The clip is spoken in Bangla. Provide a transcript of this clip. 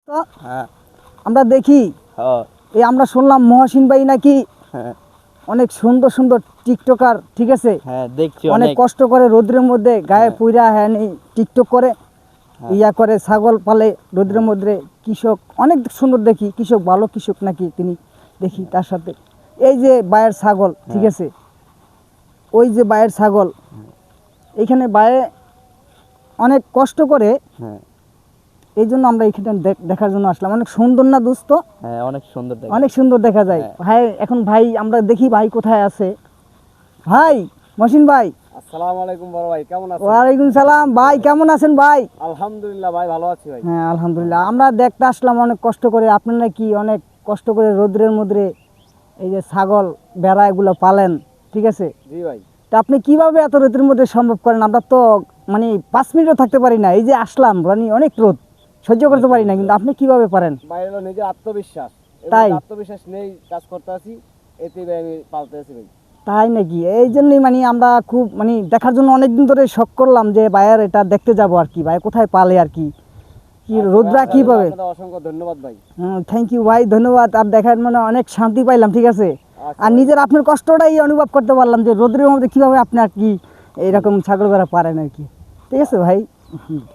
তো আমরা দেখি এই আমরা শুনলাম মহসিন ভাই নাকি অনেক সুন্দর সুন্দর টিকটকার, ঠিক আছে? দেখছি অনেক কষ্ট করে রোদ্রের মধ্যে গায়ে পুইরা টিকটক করে ইয়া করে, ছাগল পালে রোদ্রের মধ্যে। কৃষক অনেক সুন্দর দেখি, কৃষক ভালো কৃষক নাকি তিনি, দেখি তার সাথে এই যে বায়ের ছাগল, ঠিক আছে? ওই যে বায়ের ছাগল, এইখানে বায়ে অনেক কষ্ট করে, এই জন্য আমরা এখানে দেখার জন্য আসলাম। অনেক সুন্দর না দোস্ত? অনেক সুন্দর দেখা যায় ভাই। এখন ভাই আমরা দেখি ভাই কোথায় আছে। ভাই মহসিন ভাই, আসসালামু আলাইকুম বড় ভাই, কেমন আছেন? ওয়ালাইকুম সালাম ভাই, কেমন আছেন ভাই? আলহামদুলিল্লাহ ভাই, ভালো আছি ভাই। হ্যাঁ আলহামদুলিল্লাহ। আমরা দেখতে আসলাম অনেক কষ্ট করে, আপনারা কি অনেক কষ্ট করে রোদ্রের মধ্যে এই যে ছাগল বেড়া এগুলো পালেন, ঠিক আছে? জি ভাই। তা আপনি কিভাবে এত রোদের মধ্যে সম্ভব করেন? আমরা তো মানে 5 মিনিটও থাকতে পারি না, এই যে আসলাম মানে অনেক রোদ সহ্য করতে পারি না, কিন্তু আপনি কিভাবে পারেন? ভাই হলো নিজের আত্মবিশ্বাস, তাই আত্মবিশ্বাস নেই কাজ করতে আছি, এতেই ভাই আমি পালতে আছি ভাই। তাই নাকি? এই জন্যই মানে আমরা খুব মানে দেখার জন্য অনেকদিন ধরে শখ করলাম যে ভাইয়ের এটা দেখতে যাব আর কি, ভাই কোথায় পালে আর কি, কি রোদরা কিভাবে। অসংখ্য ধন্যবাদ ভাই। থ্যাংক ইউ ভাই, ধন্যবাদ। আর দেখার মানে অনেক শান্তি পাইলাম, ঠিক আছে? আর নিজের আপনার কষ্টটাই অনুভব করতে পারলাম যে রোদ্রের মধ্যে কীভাবে আপনি আর কি এইরকম ছাগল বেড়া পারেন আর কি, ঠিক আছে ভাই?